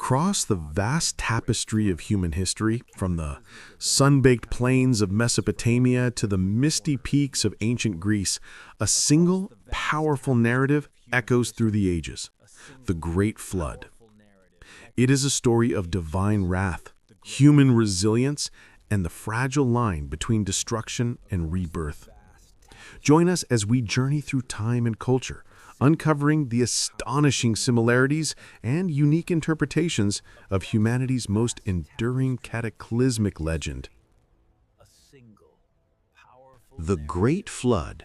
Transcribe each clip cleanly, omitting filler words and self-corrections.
Across the vast tapestry of human history, from the sun-baked plains of Mesopotamia to the misty peaks of ancient Greece, a single, powerful narrative echoes through the ages: the Great Flood. It is a story of divine wrath, human resilience, and the fragile line between destruction and rebirth. Join us as we journey through time and culture, uncovering the astonishing similarities and unique interpretations of humanity's most enduring cataclysmic legend. The Great Flood,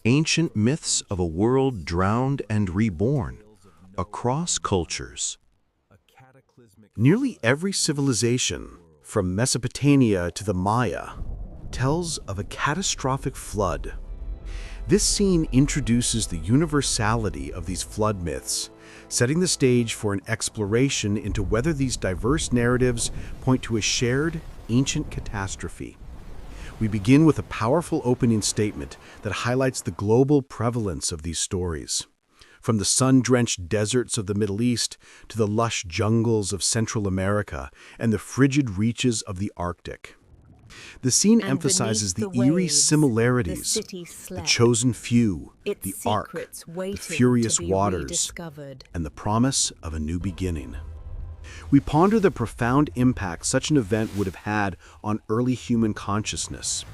ancient myths of a world drowned and reborn across cultures. Nearly every civilization, from Mesopotamia to the Maya, tells of a catastrophic flood. This scene introduces the universality of these flood myths, setting the stage for an exploration into whether these diverse narratives point to a shared, ancient catastrophe. We begin with a powerful opening statement that highlights the global prevalence of these stories. From the sun-drenched deserts of the Middle East to the lush jungles of Central America and the frigid reaches of the Arctic. The scene emphasizes the eerie similarities: the chosen few, the ark, the furious waters, and the promise of a new beginning. We ponder the profound impact such an event would have had on early human consciousness,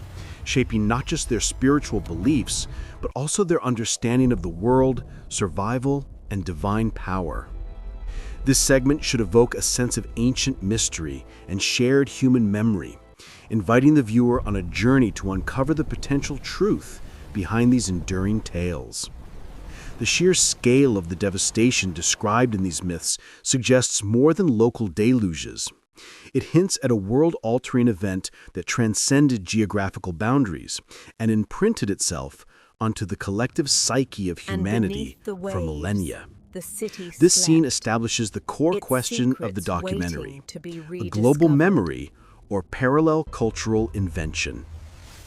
shaping not just their spiritual beliefs, but also their understanding of the world, survival, and divine power. This segment should evoke a sense of ancient mystery and shared human memory, inviting the viewer on a journey to uncover the potential truth behind these enduring tales. The sheer scale of the devastation described in these myths suggests more than local deluges. It hints at a world-altering event that transcended geographical boundaries and imprinted itself onto the collective psyche of humanity for millennia. This scene establishes the core question of the documentary: a global memory or parallel cultural invention.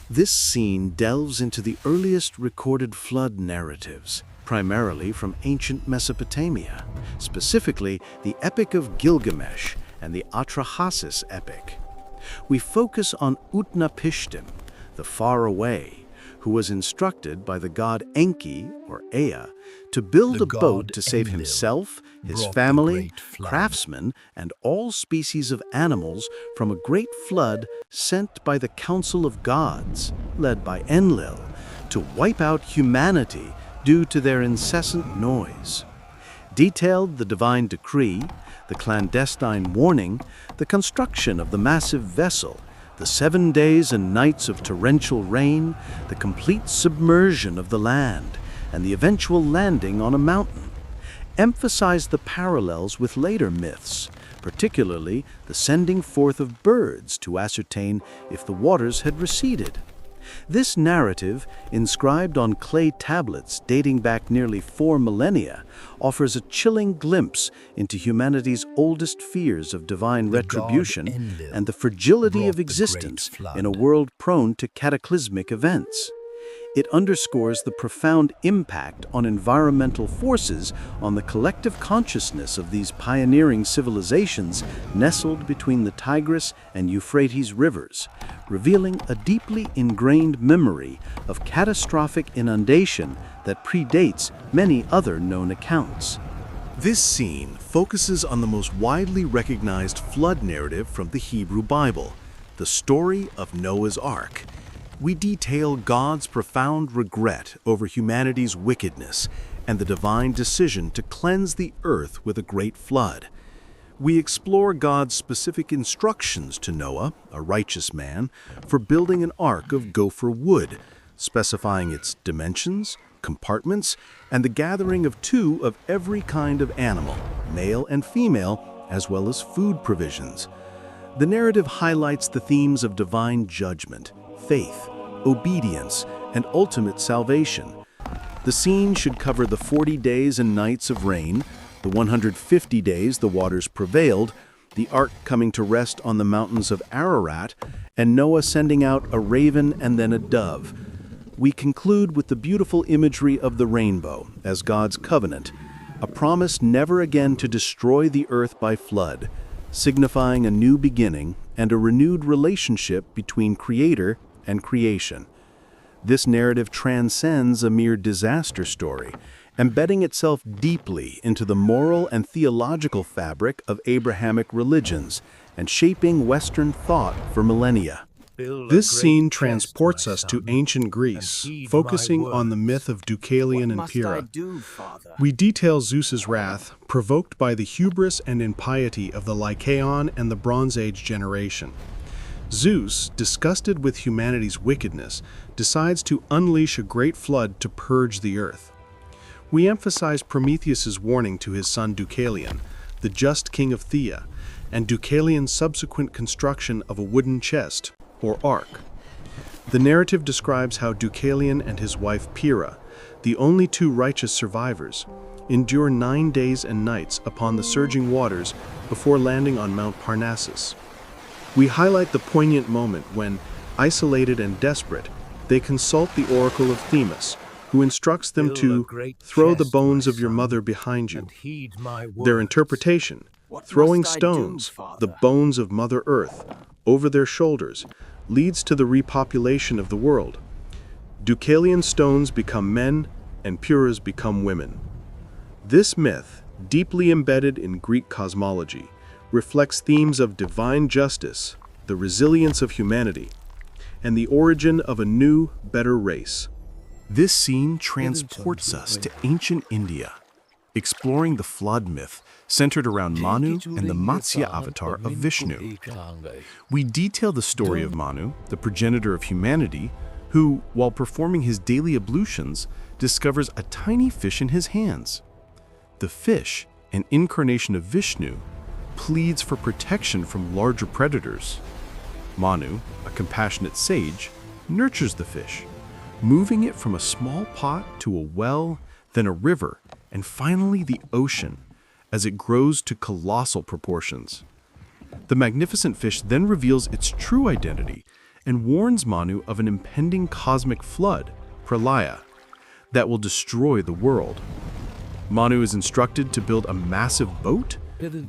This scene delves into the earliest recorded flood narratives, primarily from ancient Mesopotamia, specifically the Epic of Gilgamesh and the Atrahasis epic. We focus on Utnapishtim, the faraway, who was instructed by the god Enki, or Ea, to build a boat to save himself, his family, craftsmen, and all species of animals from a great flood sent by the Council of Gods, led by Enlil, to wipe out humanity due to their incessant noise. Detailed the divine decree, the clandestine warning, the construction of the massive vessel, the 7 days and nights of torrential rain, the complete submersion of the land, and the eventual landing on a mountain, emphasize the parallels with later myths, particularly the sending forth of birds to ascertain if the waters had receded. This narrative, inscribed on clay tablets dating back nearly 4 millennia, offers a chilling glimpse into humanity's oldest fears of divine retribution and the fragility of existence in a world prone to cataclysmic events. It underscores the profound impact on environmental forces on the collective consciousness of these pioneering civilizations nestled between the Tigris and Euphrates rivers, revealing a deeply ingrained memory of catastrophic inundation that predates many other known accounts. This scene focuses on the most widely recognized flood narrative from the Hebrew Bible, the story of Noah's Ark. We detail God's profound regret over humanity's wickedness and the divine decision to cleanse the earth with a great flood. We explore God's specific instructions to Noah, a righteous man, for building an ark of gopher wood, specifying its dimensions, compartments, and the gathering of 2 of every kind of animal, male and female, as well as food provisions. The narrative highlights the themes of divine judgment, faith, obedience, and ultimate salvation. The scene should cover the 40 days and nights of rain, the 150 days the waters prevailed, the ark coming to rest on the mountains of Ararat, and Noah sending out a raven and then a dove. We conclude with the beautiful imagery of the rainbow as God's covenant, a promise never again to destroy the earth by flood, signifying a new beginning and a renewed relationship between creator and creation. This narrative transcends a mere disaster story, embedding itself deeply into the moral and theological fabric of Abrahamic religions and shaping Western thought for millennia. This scene transports us to ancient Greece, focusing on the myth of Deucalion and Pyrrha. We detail Zeus's wrath, provoked by the hubris and impiety of the Lycaon and the Bronze Age generation. Zeus, disgusted with humanity's wickedness, decides to unleash a great flood to purge the earth. We emphasize Prometheus's warning to his son Deucalion, the just king of Theia, and Deucalion's subsequent construction of a wooden chest, or ark. The narrative describes how Deucalion and his wife Pyrrha, the only two righteous survivors, endure 9 days and nights upon the surging waters before landing on Mount Parnassus. We highlight the poignant moment when, isolated and desperate, they consult the oracle of Themis, who instructs them to throw the bones of your mother behind you. Their interpretation, throwing stones, the bones of Mother Earth, over their shoulders, leads to the repopulation of the world. Deucalion stones become men, and Pyrrha's become women. This myth, deeply embedded in Greek cosmology, reflects themes of divine justice, the resilience of humanity, and the origin of a new, better race. This scene transports us to ancient India, exploring the flood myth centered around Manu and the Matsya avatar of Vishnu. We detail the story of Manu, the progenitor of humanity, who, while performing his daily ablutions, discovers a tiny fish in his hands. The fish, an incarnation of Vishnu, pleads for protection from larger predators. Manu, a compassionate sage, nurtures the fish, moving it from a small pot to a well, then a river, and finally the ocean, as it grows to colossal proportions. The magnificent fish then reveals its true identity and warns Manu of an impending cosmic flood, pralaya, that will destroy the world. Manu is instructed to build a massive boat,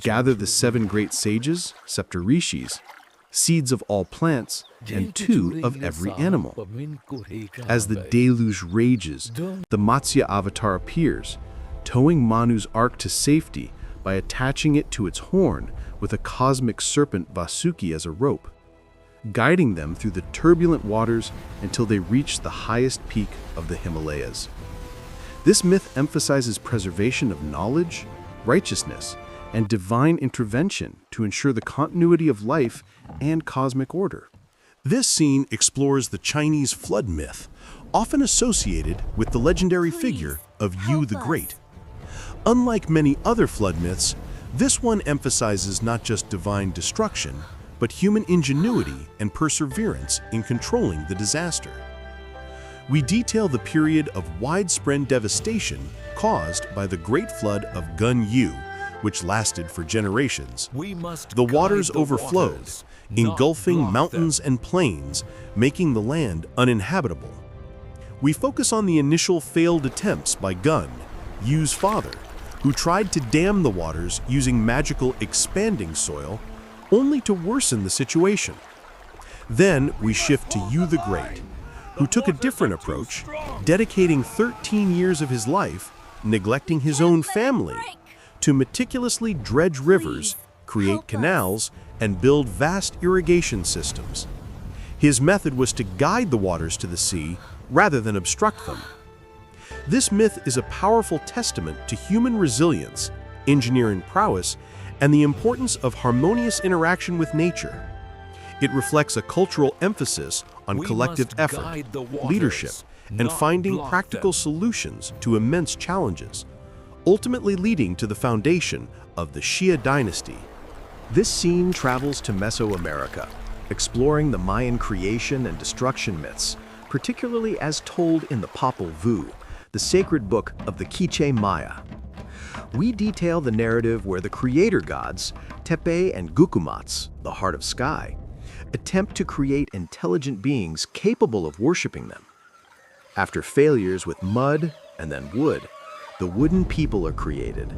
gather the 7 great sages, Septarishis, seeds of all plants, and 2 of every animal. As the deluge rages, the Matsya avatar appears, towing Manu's ark to safety by attaching it to its horn with a cosmic serpent Vasuki as a rope, guiding them through the turbulent waters until they reach the highest peak of the Himalayas. This myth emphasizes preservation of knowledge, righteousness, and divine intervention to ensure the continuity of life and cosmic order. This scene explores the Chinese flood myth, often associated with the legendary figure of Yu the Great. Unlike many other flood myths, this one emphasizes not just divine destruction, but human ingenuity and perseverance in controlling the disaster. We detail the period of widespread devastation caused by the Great Flood of Gun Yu, which lasted for generations. The waters overflowed, engulfing mountains and plains, making the land uninhabitable. We focus on the initial failed attempts by Gun, Yu's father, who tried to dam the waters using magical expanding soil, only to worsen the situation. Then we shift to Yu the Great, who took a different approach, dedicating 13 years of his life, neglecting his own family, to meticulously dredge rivers, create canals, and build vast irrigation systems. His method was to guide the waters to the sea rather than obstruct them. This myth is a powerful testament to human resilience, engineering prowess, and the importance of harmonious interaction with nature. It reflects a cultural emphasis on collective effort, leadership, and finding practical solutions to immense challenges, ultimately leading to the foundation of the Xia dynasty. This scene travels to Mesoamerica, exploring the Mayan creation and destruction myths, particularly as told in the Popol Vuh, the sacred book of the Quiche Maya. We detail the narrative where the creator gods, Tepe and Gukumats, the heart of sky, attempt to create intelligent beings capable of worshiping them. After failures with mud and then wood, the wooden people are created.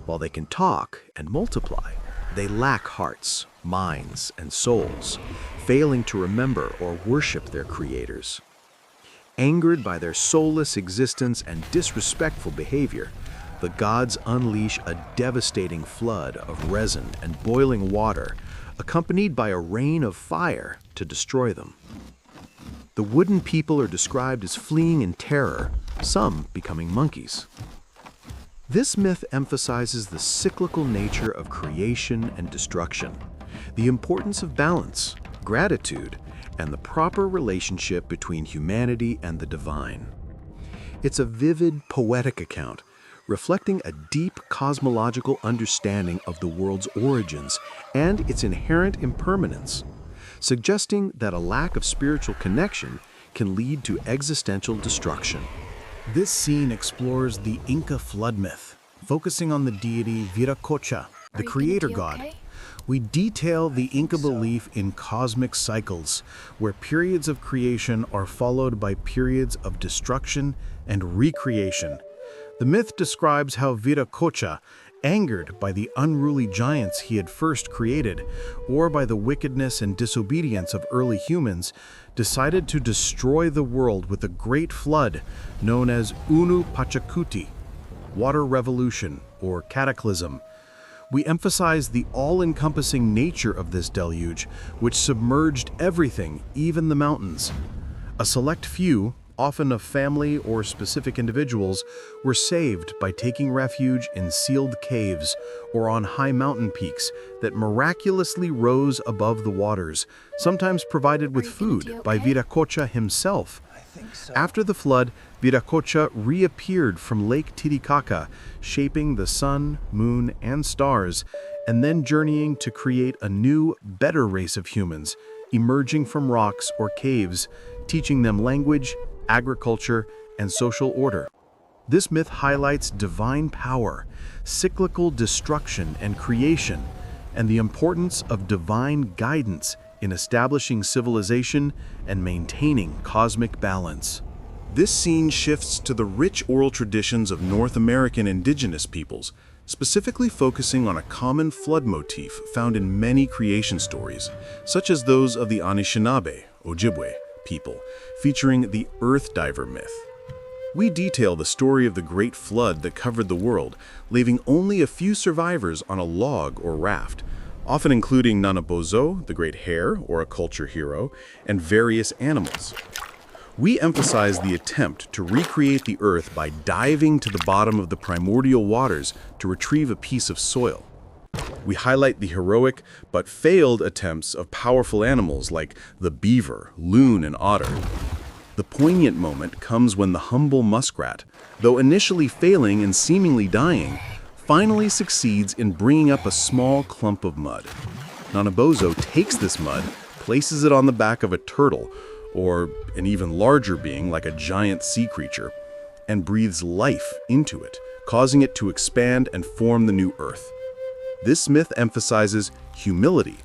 While they can talk and multiply, they lack hearts, minds, and souls, failing to remember or worship their creators. Angered by their soulless existence and disrespectful behavior, the gods unleash a devastating flood of resin and boiling water, accompanied by a rain of fire to destroy them. The wooden people are described as fleeing in terror, some becoming monkeys. This myth emphasizes the cyclical nature of creation and destruction, the importance of balance, gratitude, and the proper relationship between humanity and the divine. It's a vivid, poetic account, reflecting a deep cosmological understanding of the world's origins and its inherent impermanence, suggesting that a lack of spiritual connection can lead to existential destruction. This scene explores the Inca flood myth, focusing on the deity Viracocha, the creator god. We detail the Inca belief in cosmic cycles, where periods of creation are followed by periods of destruction and recreation. The myth describes how Viracocha, angered by the unruly giants he had first created, or by the wickedness and disobedience of early humans, decided to destroy the world with a great flood known as Unu Pachacuti, water revolution, or cataclysm. We emphasize the all-encompassing nature of this deluge, which submerged everything, even the mountains. A select few, often of family or specific individuals, were saved by taking refuge in sealed caves or on high mountain peaks that miraculously rose above the waters, sometimes provided with food by Viracocha himself. After the flood, Viracocha reappeared from Lake Titicaca, shaping the sun, moon, and stars, and then journeying to create a new, better race of humans, emerging from rocks or caves, teaching them language, agriculture, and social order. This myth highlights divine power, cyclical destruction and creation, and the importance of divine guidance in establishing civilization and maintaining cosmic balance. This scene shifts to the rich oral traditions of North American indigenous peoples, specifically focusing on a common flood motif found in many creation stories, such as those of the Anishinaabe, Ojibwe, people, featuring the Earth Diver myth. We detail the story of the Great Flood that covered the world, leaving only a few survivors on a log or raft, often including Nanabozo, the Great Hare, or a culture hero, and various animals. We emphasize the attempt to recreate the Earth by diving to the bottom of the primordial waters to retrieve a piece of soil. We highlight the heroic but failed attempts of powerful animals like the beaver, loon, and otter. The poignant moment comes when the humble muskrat, though initially failing and seemingly dying, finally succeeds in bringing up a small clump of mud. Nanabozo takes this mud, places it on the back of a turtle, or an even larger being like a giant sea creature, and breathes life into it, causing it to expand and form the new Earth. This myth emphasizes humility,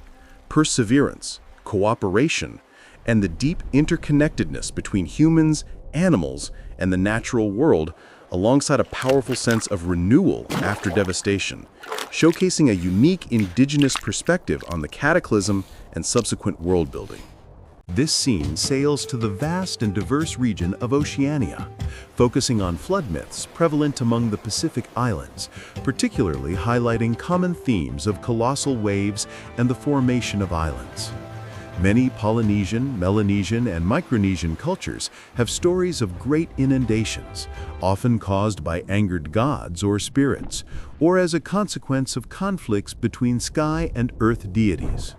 perseverance, cooperation, and the deep interconnectedness between humans, animals, and the natural world, alongside a powerful sense of renewal after devastation, showcasing a unique indigenous perspective on the cataclysm and subsequent world building. This scene sails to the vast and diverse region of Oceania, focusing on flood myths prevalent among the Pacific Islands, particularly highlighting common themes of colossal waves and the formation of islands. Many Polynesian, Melanesian, and Micronesian cultures have stories of great inundations, often caused by angered gods or spirits, or as a consequence of conflicts between sky and earth deities.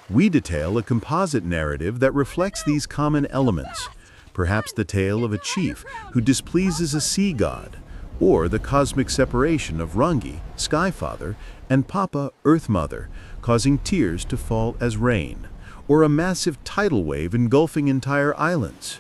We detail a composite narrative that reflects these common elements, perhaps the tale of a chief who displeases a sea god, or the cosmic separation of Rangi, Sky Father, and Papa, Earth Mother, causing tears to fall as rain, or a massive tidal wave engulfing entire islands.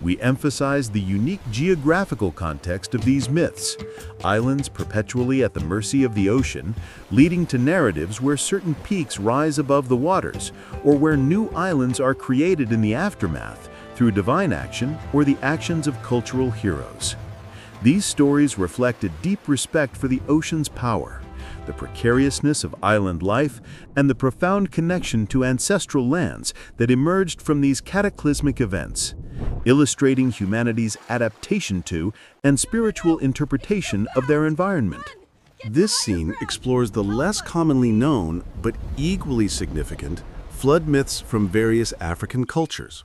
We emphasize the unique geographical context of these myths, islands perpetually at the mercy of the ocean, leading to narratives where certain peaks rise above the waters, or where new islands are created in the aftermath through divine action or the actions of cultural heroes. These stories reflect a deep respect for the ocean's power, the precariousness of island life, and the profound connection to ancestral lands that emerged from these cataclysmic events, illustrating humanity's adaptation to and spiritual interpretation of their environment. This scene explores the less commonly known, but equally significant, flood myths from various African cultures.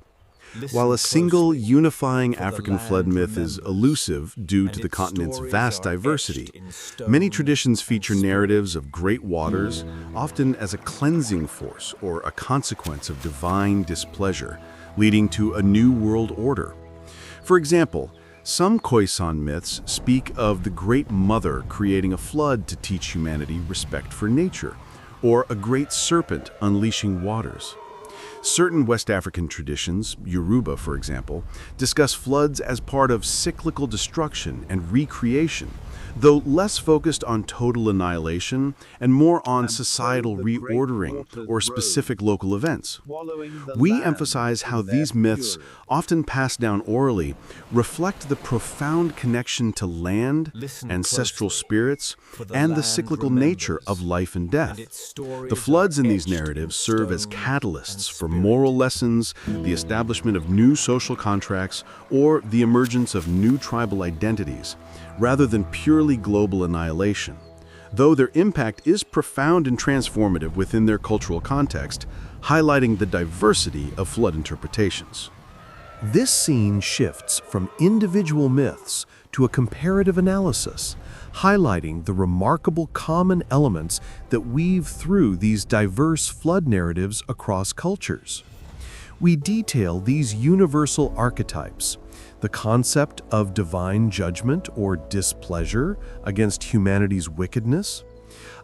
While a single, unifying African flood myth is elusive due to the continent's vast diversity, many traditions feature narratives of great waters, often as a cleansing force or a consequence of divine displeasure, leading to a new world order. For example, some Khoisan myths speak of the Great Mother creating a flood to teach humanity respect for nature, or a great serpent unleashing waters. Certain West African traditions, Yoruba for example, discuss floods as part of cyclical destruction and recreation, though less focused on total annihilation and more on societal reordering or specific local events. We emphasize how these myths, often passed down orally, reflect the profound connection to land, ancestral spirits, and the cyclical nature of life and death. The floods in these narratives serve as catalysts for moral lessons, the establishment of new social contracts, or the emergence of new tribal identities, rather than purely global annihilation. Though their impact is profound and transformative within their cultural context, highlighting the diversity of flood interpretations. This scene shifts from individual myths to a comparative analysis, highlighting the remarkable common elements that weave through these diverse flood narratives across cultures. We detail these universal archetypes: the concept of divine judgment or displeasure against humanity's wickedness,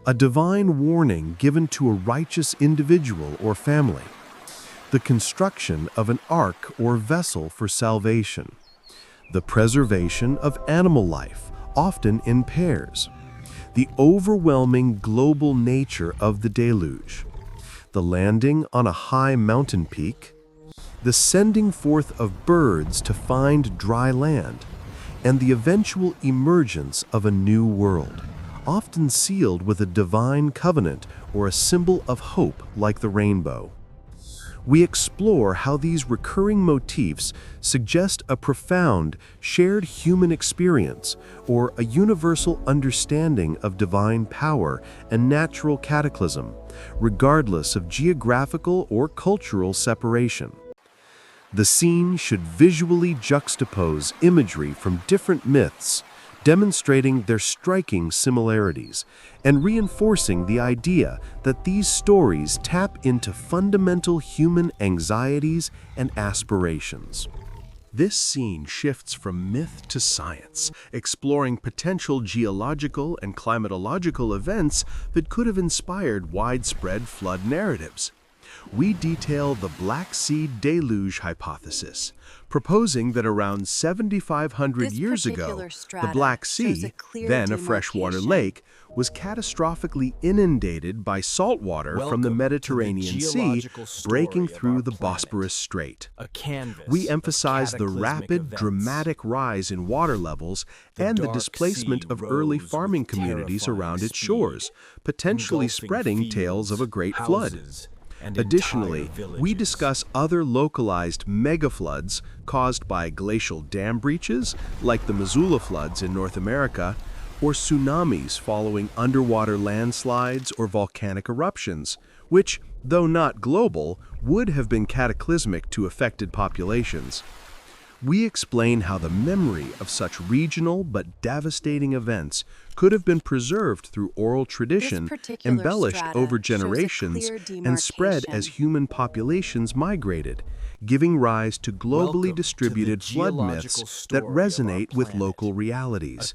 a divine warning given to a righteous individual or family, the construction of an ark or vessel for salvation, the preservation of animal life, often in pairs, the overwhelming global nature of the deluge, the landing on a high mountain peak, the sending forth of birds to find dry land, and the eventual emergence of a new world, often sealed with a divine covenant or a symbol of hope like the rainbow. We explore how these recurring motifs suggest a profound, shared human experience or a universal understanding of divine power and natural cataclysm, regardless of geographical or cultural separation. The scene should visually juxtapose imagery from different myths, demonstrating their striking similarities and reinforcing the idea that these stories tap into fundamental human anxieties and aspirations. This scene shifts from myth to science, exploring potential geological and climatological events that could have inspired widespread flood narratives. We detail the Black Sea deluge hypothesis, proposing that around 7,500 years ago, the Black Sea, then a freshwater lake, was catastrophically inundated by salt water from the Mediterranean Sea, breaking through the Bosporus Strait. We emphasize the rapid, dramatic rise in water levels and the displacement of early farming communities around its shores, potentially spreading tales of a great flood. Additionally, we discuss other localized megafloods caused by glacial dam breaches, like the Missoula floods in North America, or tsunamis following underwater landslides or volcanic eruptions, which, though not global, would have been cataclysmic to affected populations. We explain how the memory of such regional but devastating events could have been preserved through oral tradition, embellished over generations, and spread as human populations migrated, giving rise to globally distributed flood myths that resonate with local realities.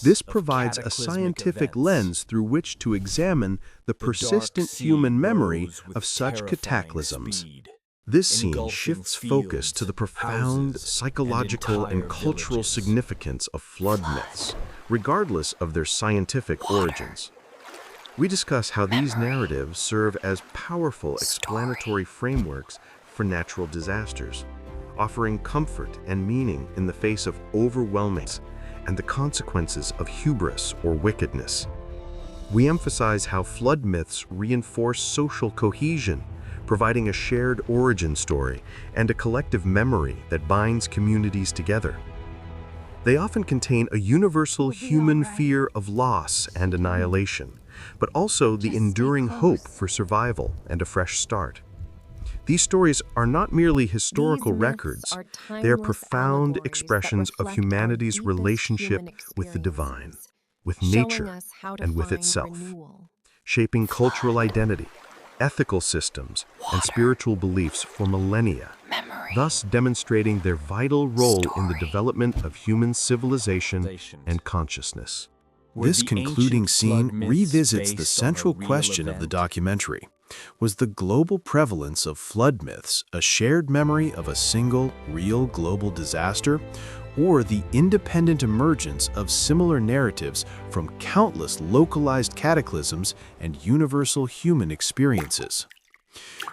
This provides a scientific lens through which to examine the persistent human memory of such cataclysms. This scene shifts focus to the profound psychological and cultural significance of flood myths, regardless of their scientific origins. We discuss how these narratives serve as powerful explanatory frameworks for natural disasters, offering comfort and meaning in the face of overwhelming, and the consequences of hubris or wickedness. We emphasize how flood myths reinforce social cohesion, providing a shared origin story and a collective memory that binds communities together. They often contain a universal human fear of loss and annihilation, but also the enduring hope for survival and a fresh start. These stories are not merely historical records, they are profound expressions of humanity's relationship with the divine, with nature, and with itself, shaping cultural identity, ethical systems, and spiritual beliefs for millennia, thus demonstrating their vital role in the development of human civilization and consciousness. This concluding scene revisits the central question of the documentary. Was the global prevalence of flood myths a shared memory of a single, real global disaster, or the independent emergence of similar narratives from countless localized cataclysms and universal human experiences?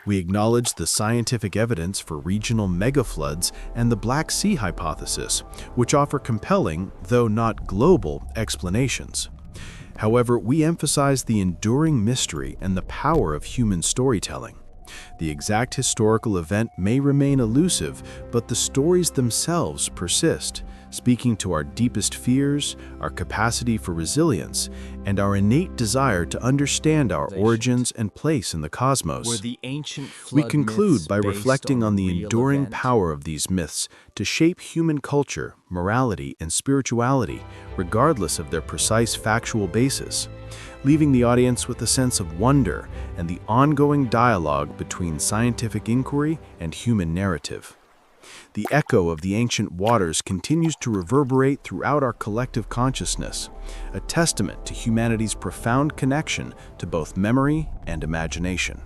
We acknowledge the scientific evidence for regional megafloods and the Black Sea hypothesis, which offer compelling, though not global, explanations. However, we emphasize the enduring mystery and the power of human storytelling. The exact historical event may remain elusive, but the stories themselves persist, speaking to our deepest fears, our capacity for resilience, and our innate desire to understand our origins and place in the cosmos. We conclude by reflecting on the enduring power of these myths to shape human culture, morality, and spirituality, regardless of their precise factual basis, leaving the audience with a sense of wonder and the ongoing dialogue between scientific inquiry and human narrative. The echo of the ancient waters continues to reverberate throughout our collective consciousness, a testament to humanity's profound connection to both memory and imagination.